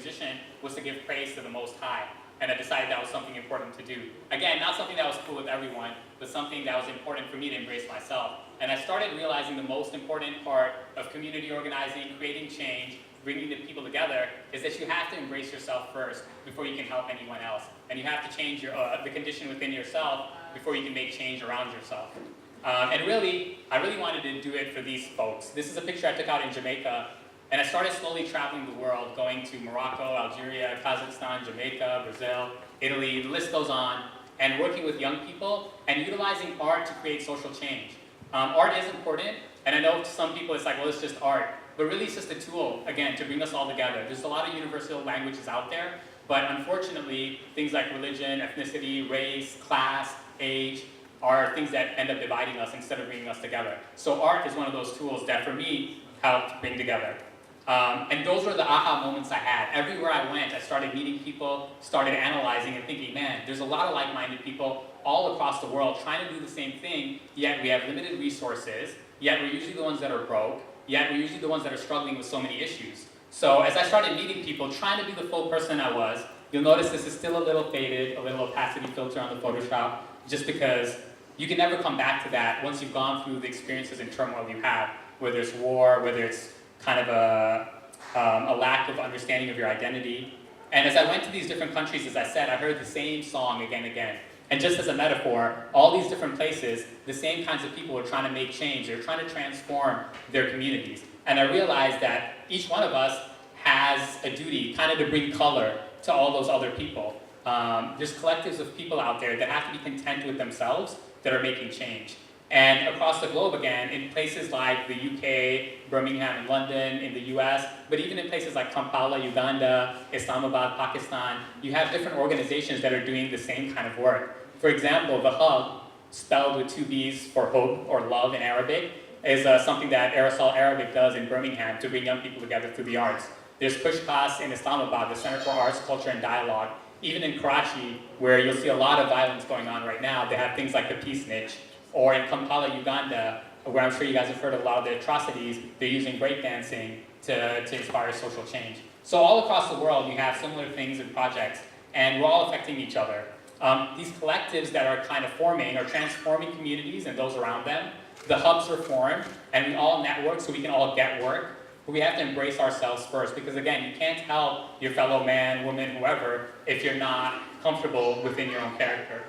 position was to give praise to the Most High. And I decided that was something important to do. Again, not something that was cool with everyone, but something that was important for me to embrace myself. And I started realizing the most important part of community organizing, creating change, bringing the people together, is that you have to embrace yourself first before you can help anyone else. And you have to change the condition within yourself before you can make change around yourself. And really, I really wanted to do it for these folks. This is a picture I took out in Jamaica, and I started slowly traveling the world, going to Morocco, Algeria, Kazakhstan, Jamaica, Brazil, Italy, the list goes on, and working with young people and utilizing art to create social change. Art is important, and I know to some people it's like, well, it's just art. But really it's just a tool, again, to bring us all together. There's a lot of universal languages out there, but unfortunately, things like religion, ethnicity, race, class, age, are things that end up dividing us instead of bringing us together. So art is one of those tools that, for me, helped bring together. And those were the aha moments I had. Everywhere I went, I started meeting people, started analyzing and thinking, man, there's a lot of like-minded people all across the world trying to do the same thing, yet we have limited resources, yet we're usually the ones that are broke, yet we're usually the ones that are struggling with so many issues. So as I started meeting people, trying to be the full person I was, you'll notice this is still a little faded, a little opacity filter on the Photoshop, just because you can never come back to that once you've gone through the experiences and turmoil you have, whether it's war, whether it's kind of a lack of understanding of your identity. And as I went to these different countries, as I said, I heard the same song again and again. And just as a metaphor, all these different places, the same kinds of people are trying to make change. They're trying to transform their communities. And I realized that each one of us has a duty kind of to bring color to all those other people. There's collectives of people out there that have to be content with themselves that are making change. And across the globe again, in places like the UK, Birmingham and London, in the US, but even in places like Kampala, Uganda, Islamabad, Pakistan, you have different organizations that are doing the same kind of work. For example, the Hub, spelled with 2 B's for hope or love in Arabic, is something that Aerosol Arabic does in Birmingham to bring young people together through the arts. There's Pushkas in Islamabad, the Center for Arts, Culture and Dialogue. Even in Karachi, where you'll see a lot of violence going on right now, they have things like the Peace Niche. Or in Kampala, Uganda, where I'm sure you guys have heard of a lot of the atrocities, they're using breakdancing to inspire social change. So all across the world, you have similar things and projects, and we're all affecting each other. These collectives that are kind of forming are transforming communities and those around them. The hubs are formed, and we all network so we can all get work. But we have to embrace ourselves first, because again, you can't help your fellow man, woman, whoever, if you're not comfortable within your own character.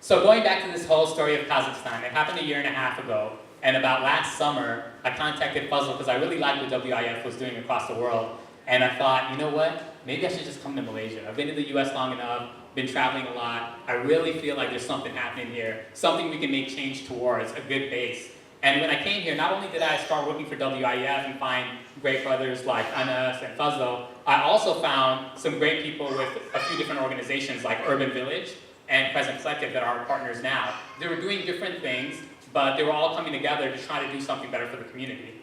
So going back to this whole story of Kazakhstan, it happened 1.5 years ago, and about last summer, I contacted Puzzle because I really liked what WIF was doing across the world, and I thought, you know what, maybe I should just come to Malaysia. I've been to the US long enough, been traveling a lot, I really feel like there's something happening here, something we can make change towards, a good base. And when I came here, not only did I start working for WIF and find great brothers like Anas and Fazlo, I also found some great people with a few different organizations like Urban Village and Present Collective that are our partners now. They were doing different things, but they were all coming together to try to do something better for the community.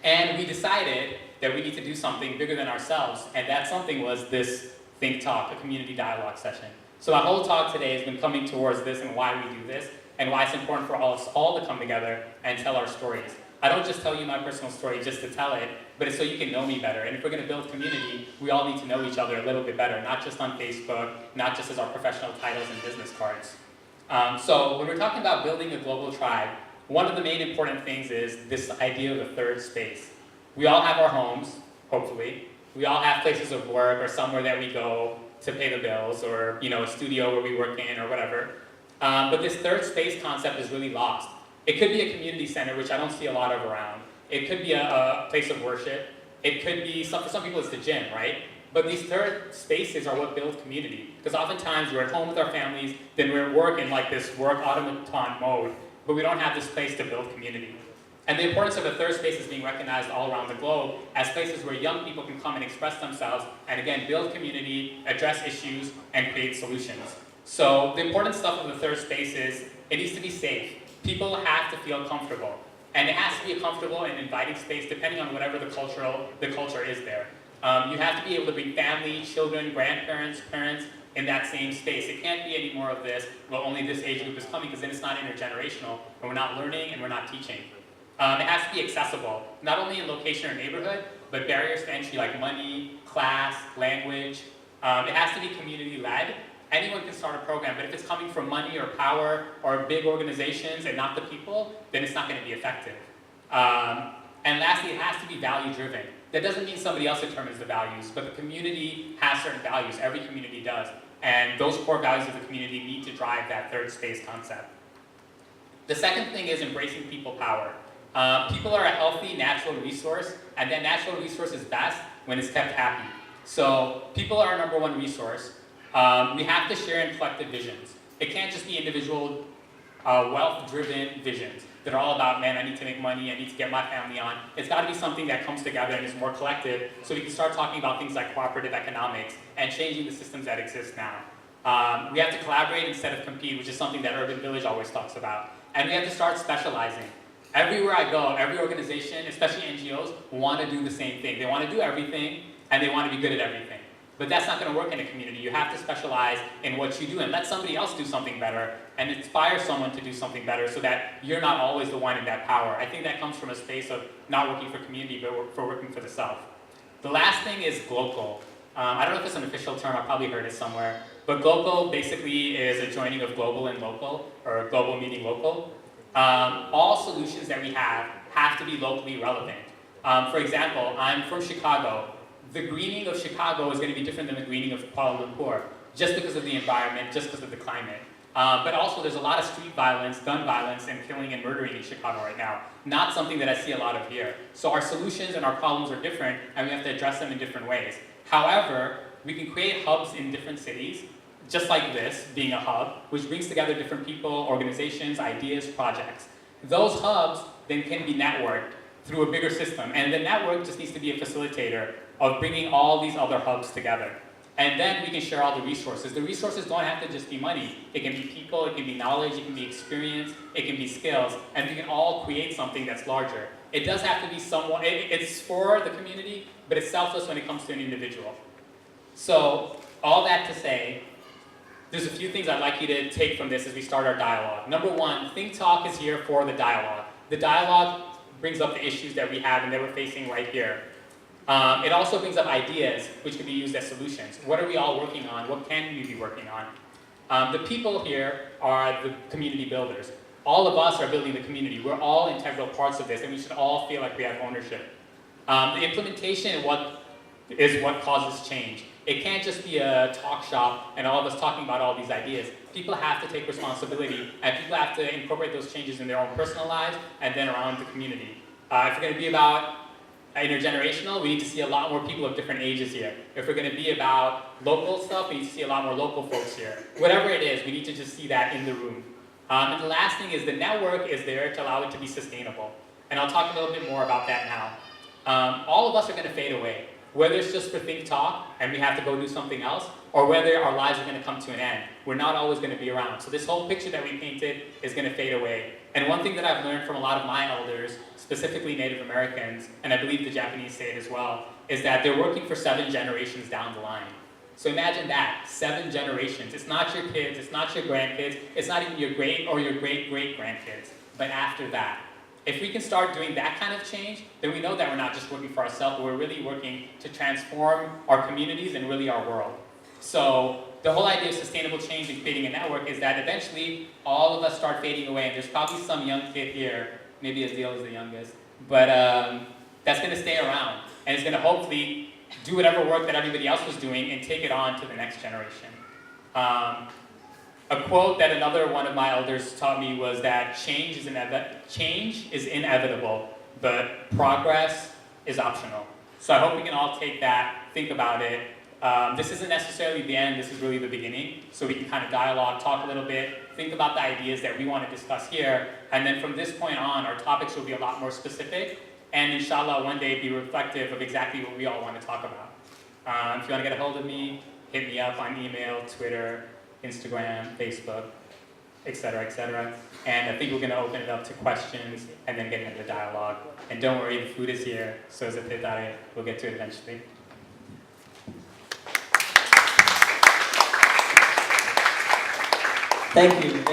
And we decided that we need to do something bigger than ourselves, and that something was this thinkTALK, a community dialogue session. So our whole talk today has been coming towards this and why we do this, and why it's important for us all to come together and tell our stories. I don't just tell you my personal story just to tell it, but it's so you can know me better. And if we're going to build community, we all need to know each other a little bit better, not just on Facebook, not just as our professional titles and business cards. So when we're talking about building a global tribe, one of the main important things is this idea of the third space. We all have our homes, hopefully. We all have places of work or somewhere that we go to pay the bills, or a studio where we work in or whatever. But this third space concept is really lost. It could be a community center, which I don't see a lot of around. It could be a place of worship. It could be, for some people it's the gym, right? But these third spaces are what build community. Because oftentimes we're at home with our families, then we're at work in like this work automaton mode, but we don't have this place to build community. And the importance of a third space is being recognized all around the globe as places where young people can come and express themselves and again, build community, address issues, and create solutions. So the important stuff of the third space is it needs to be safe. People have to feel comfortable. And it has to be a comfortable and inviting space depending on whatever the culture is there. You have to be able to bring family, children, grandparents, parents in that same space. It can't be any more of this, well, only this age group is coming, because then it's not intergenerational, and we're not learning and we're not teaching. It has to be accessible, not only in location or neighborhood, but barriers to entry like money, class, language, it has to be community-led. Anyone can start a program, but if it's coming from money or power or big organizations and not the people, then it's not going to be effective. And lastly, it has to be value-driven. That doesn't mean somebody else determines the values, but the community has certain values. Every community does. And those core values of the community need to drive that third space concept. The second thing is embracing people power. People are a healthy natural resource, and that natural resource is best when it's kept happy. So people are our number one resource. We have to share in collective visions. It can't just be individual wealth-driven visions that are all about, man, I need to make money, I need to get my family on. It's got to be something that comes together and is more collective, so we can start talking about things like cooperative economics and changing the systems that exist now. We have to collaborate instead of compete, which is something that Urban Village always talks about. And we have to start specializing. Everywhere I go, every organization, especially NGOs, want to do the same thing. They want to do everything, and they want to be good at everything. But that's not going to work in a community. You have to specialize in what you do and let somebody else do something better and inspire someone to do something better so that you're not always the one in that power. I think that comes from a space of not working for community, but for working for the self. The last thing is global. I don't know if it's an official term, I probably heard it somewhere, but global basically is a joining of global and local, or global meeting local. All solutions that we have to be locally relevant. For example, I'm from Chicago. The greening of Chicago is going to be different than the greening of Kuala Lumpur, just because of the environment, just because of the climate. But also there's a lot of street violence, gun violence, and killing and murdering in Chicago right now. Not something that I see a lot of here. So our solutions and our problems are different, and we have to address them in different ways. However, we can create hubs in different cities, just like this, being a hub, which brings together different people, organizations, ideas, projects. Those hubs then can be networked through a bigger system, and the network just needs to be a facilitator of bringing all these other hubs together. And then we can share all the resources. The resources don't have to just be money. It can be people, it can be knowledge, it can be experience, it can be skills, and we can all create something that's larger. It does have to be somewhat, it's for the community, but it's selfless when it comes to an individual. So, all that to say, there's a few things I'd like you to take from this as we start our dialogue. Number one, thinkTALK is here for the dialogue. The dialogue brings up the issues that we have and that we're facing right here. It also brings up ideas which can be used as solutions. What are we all working on? What can we be working on? The people here are the community builders. All of us are building the community. We're all integral parts of this, and we should all feel like we have ownership. The implementation is what causes change. It can't just be a talk shop and all of us talking about all these ideas. People have to take responsibility, and people have to incorporate those changes in their own personal lives and then around the community. If we're going to be about intergenerational, we need to see a lot more people of different ages here. If we're going to be about local stuff, we need to see a lot more local folks here. Whatever it is, we need to just see that in the room. And the last thing is the network is there to allow it to be sustainable. And I'll talk a little bit more about that now. All of us are going to fade away, whether it's just for thinkTALK and we have to go do something else, or whether our lives are going to come to an end. We're not always going to be around. So this whole picture that we painted is going to fade away. And one thing that I've learned from a lot of my elders, specifically Native Americans, and I believe the Japanese say it as well, is that they're working for 7 generations down the line. So imagine that, 7 generations. It's not your kids, it's not your grandkids, it's not even your great or your great-great-grandkids, but after that. If we can start doing that kind of change, then we know that we're not just working for ourselves, but we're really working to transform our communities and really our world. So the whole idea of sustainable change and creating a network is that eventually all of us start fading away, and there's probably some young kid here, maybe Azil is the youngest, but that's going to stay around, and it's going to hopefully do whatever work that everybody else was doing and take it on to the next generation. A quote that another one of my elders taught me was that change is inevitable, but progress is optional. So I hope we can all take that, think about it. This isn't necessarily the end, this is really the beginning. So we can kind of dialogue, talk a little bit, think about the ideas that we want to discuss here, and then from this point on, our topics will be a lot more specific, and inshallah one day be reflective of exactly what we all want to talk about. If you want to get a hold of me, hit me up on email, Twitter, Instagram, Facebook, etc., etc. And I think we're going to open it up to questions and then get into the dialogue. And don't worry, the food is here, so is the thinkTALK. We'll get to it eventually. Thank you.